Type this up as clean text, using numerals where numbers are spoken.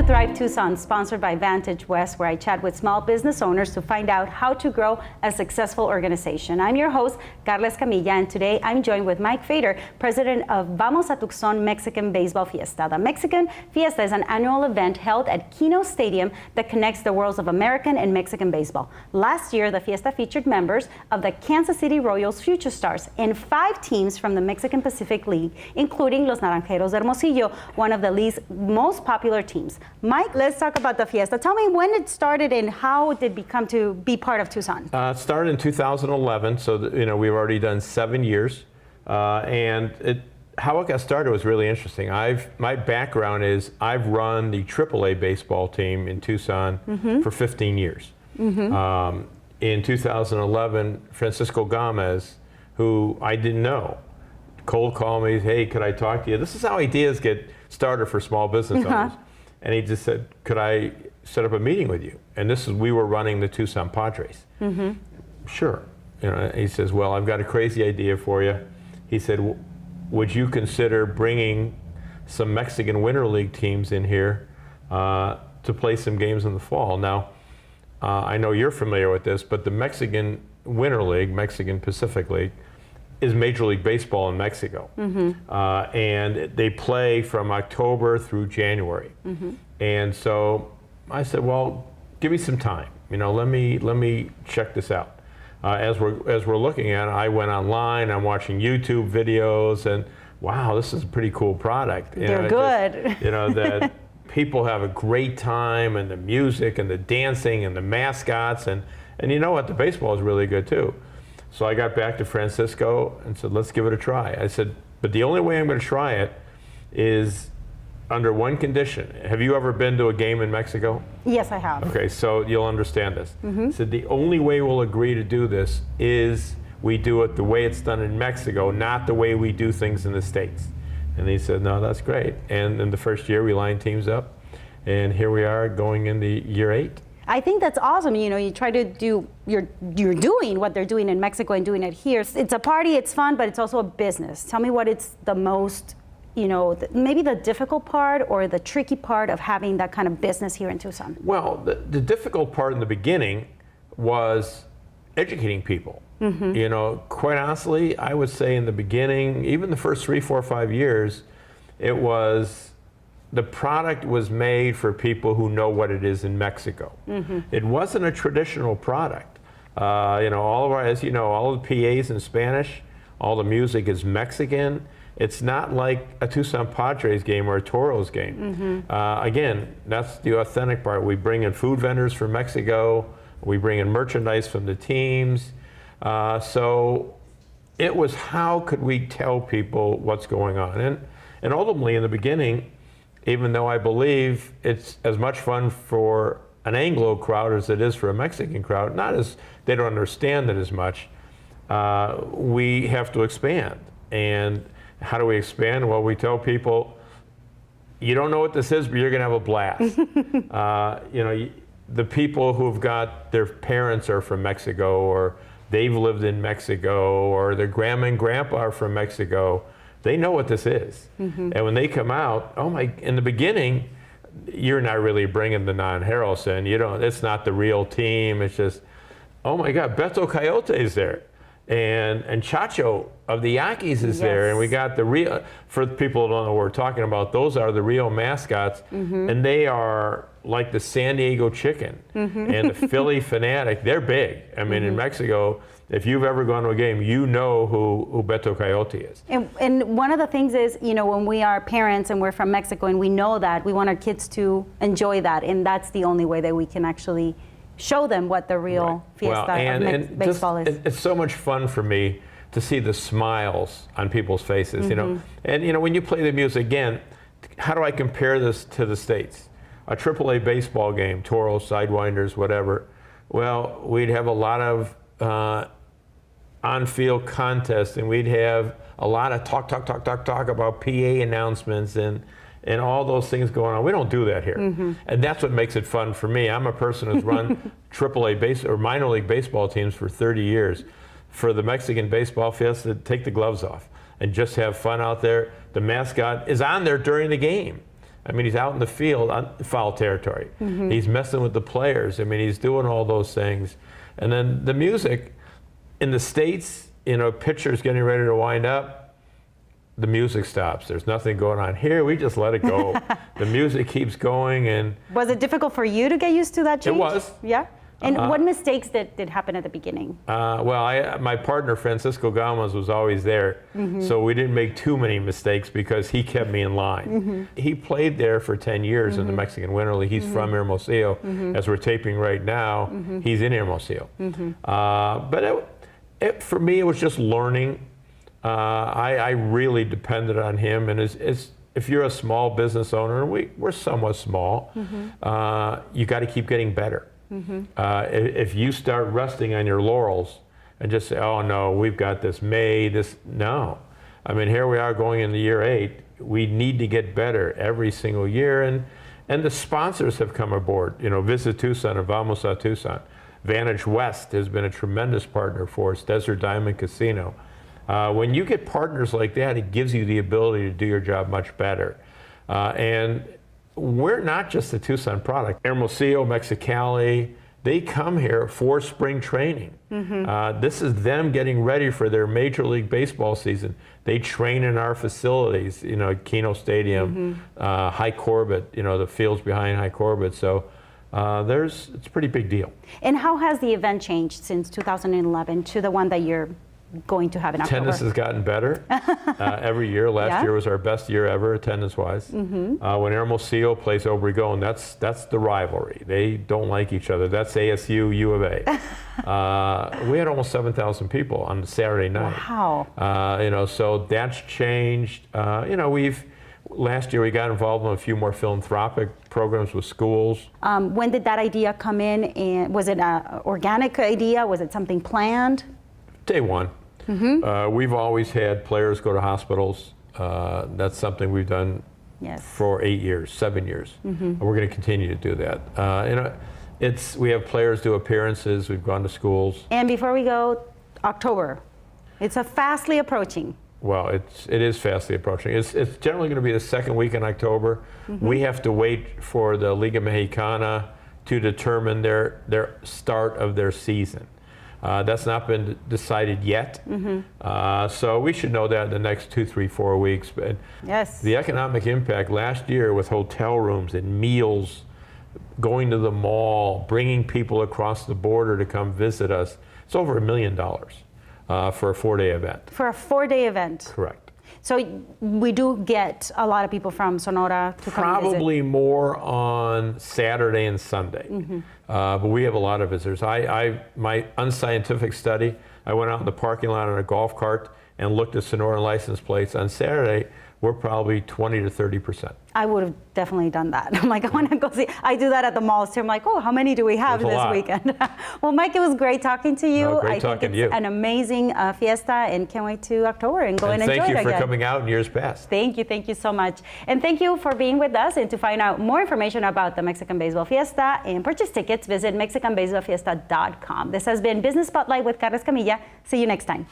Thrive Tucson, sponsored by Vantage West, where I chat with small business owners to find out how to grow a successful organization. I'm your host, Carla Escamilla, and today I'm joined with Mike Fader, president of Vamos a Tucson Mexican Baseball Fiesta. The Mexican Fiesta is an annual event held at Kino Stadium that connects the worlds of American and Mexican baseball. Last year, the Fiesta featured members of the Kansas City Royals Future Stars and 5 teams from the Mexican Pacific League, including Los Naranjeros de Hermosillo, one of the league's most popular teams. Mike, let's talk about the Fiesta. Tell me when it started and how it did become to be part of Tucson. It started in 2011, so we've already done 7 years. How it got started was really interesting. My background is I've run the AAA baseball team in Tucson for 15 years. In 2011, Francisco Gomez, who I didn't know, cold called me, hey, could I talk to you? This is how ideas get started for small business owners. And he just said, could I set up a meeting with you? And we were running the Tucson Padres. Sure. He says, well, I've got a crazy idea for you. He said, would you consider bringing some Mexican Winter League teams in here to play some games in the fall? Now, I know you're familiar with this, but the Mexican Winter League, Mexican Pacific League, is Major League Baseball in Mexico. And they play from October through January. And so I said, well, give me some time. Let me check this out. As we're looking at it, I went online, I'm watching YouTube videos, and wow, this is a pretty cool product. They're good. That people have a great time, and the music and the dancing and the mascots, and you know what, the baseball is really good too. So I got back to Francisco and said, let's give it a try. I said, but the only way I'm going to try it is under one condition. Have you ever been to a game in Mexico? Yes, I have. Okay, so you'll understand this. So the only way we'll agree to do this is we do it the way it's done in Mexico, not the way we do things in the States. And he said, no, that's great. And in the first year, we lined teams up. And here we are going into year 8. I think that's awesome. You try to do, you're doing what they're doing in Mexico and doing it here. It's a party, it's fun, but it's also a business. Tell me what it's the most, maybe the difficult part or the tricky part of having that kind of business here in Tucson. Well, the difficult part in the beginning was educating people. Quite honestly, I would say in the beginning, even the first 3, 4, 5 years, the product was made for people who know what it is in Mexico. It wasn't a traditional product. All of all the PAs in Spanish, all the music is Mexican. It's not like a Tucson Padres game or a Toros game. Again, that's the authentic part. We bring in food vendors from Mexico. We bring in merchandise from the teams. So it was, how could we tell people what's going on? And ultimately, in the beginning, even though I believe it's as much fun for an Anglo crowd as it is for a Mexican crowd, they don't understand it as much, we have to expand. And how do we expand? Well, we tell people, you don't know what this is, but you're going to have a blast. The people who've got their parents are from Mexico, or they've lived in Mexico, or their grandma and grandpa are from Mexico, they know what this is. And when they come out, in the beginning, you're not really bringing the non-Heralds in. It's not the real team. It's just, oh my God, Beto Coyote is there. And Chacho of the Yaquis is there. And we got the real, for people who don't know what we're talking about, those are the real mascots. And they are like the San Diego Chicken and the Philly Fanatic. They're big. In Mexico, if you've ever gone to a game, you know who Beto Coyote is. And one of the things is, when we are parents and we're from Mexico and we know that, we want our kids to enjoy that. And that's the only way that we can actually show them what the real Fiesta of baseball is. It's so much fun for me to see the smiles on people's faces, And when you play the music, again, how do I compare this to the States? A AAA baseball game, Toros, Sidewinders, whatever. Well, we'd have a lot of on-field contests, and we'd have a lot of talk about PA announcements and all those things going on. We don't do that here. And that's what makes it fun for me. I'm a person who's run AAA or minor league baseball teams for 30 years. For the Mexican Baseball Fiesta, take the gloves off and just have fun out there. The mascot is on there during the game. I mean, he's out in the field on foul territory. He's messing with the players. I mean, he's doing all those things. And then the music in the States, you know, pitcher's getting ready to wind up, the music stops. There's nothing going on. Here, we just let it go. The music keeps going. And was it difficult for you to get used to that change? It was. Yeah. And what mistakes did happen at the beginning? Well, my partner, Francisco Gomez, was always there. So we didn't make too many mistakes because he kept me in line. He played there for 10 years in the Mexican Winter League. He's from Hermosillo. As we're taping right now, he's in Hermosillo. But for me, it was just learning. I really depended on him. And if you're a small business owner, and we're somewhat small, you got to keep getting better. If you start resting on your laurels and just say, oh no, we've got this made, no. I mean, here we are going into year 8. We need to get better every single year. And the sponsors have come aboard. You know, Visit Tucson and Vamos a Tucson. Vantage West has been a tremendous partner for us, Desert Diamond Casino. When you get partners like that, it gives you the ability to do your job much better. And we're not just a Tucson product. Hermosillo, Mexicali, they come here for spring training. This is them getting ready for their Major League Baseball season. They train in our facilities, you know, Keno Stadium, High Corbett, you know, the fields behind High Corbett. So it's a pretty big deal. And how has the event changed since 2011 to the one that you're going to have in October? Tennis has gotten better every year. Last year was our best year ever, attendance-wise. When Hermosillo plays Obregón, that's the rivalry. They don't like each other. That's ASU, U of A. We had almost 7,000 people on Saturday night. Wow. You know, so that's changed. You know, last year we got involved in a few more philanthropic programs with schools. When did that idea come in? And was it an organic idea? Was it something planned? Day one. We've always had players go to hospitals. That's something we've done for 8 years, 7 years. And we're going to continue to do that. You know, we have players do appearances. We've gone to schools. And before we go, October. It's fastly approaching. Well, it is fastly approaching. It's generally going to be the second week in October. We have to wait for the Liga Mexicana to determine their start of their season. That's not been decided yet. So we should know that in the next 2, 3, 4 weeks. But the economic impact last year with hotel rooms and meals, going to the mall, bringing people across the border to come visit us, it's over $1 million for a 4-day event. For a 4-day event? Correct. So we do get a lot of people from Sonora to come visit? Probably more on Saturday and Sunday. But we have a lot of visitors. My unscientific study, I went out in the parking lot on a golf cart and looked at Sonoran license plates. On Saturday, we're probably 20 to 30%. I would have definitely done that. I'm like, I want to go see. I do that at the malls too. I'm like, oh, how many do we have this weekend? Well, Mike, it was great talking to you. No, great talking to you. An amazing fiesta, and can't wait to October and go and enjoy it again. Thank you for coming out in years past. Thank you so much. And thank you for being with us. And to find out more information about the Mexican Baseball Fiesta and purchase tickets, visit MexicanBaseballFiesta.com. This has been Business Spotlight with Carlos Camilla. See you next time.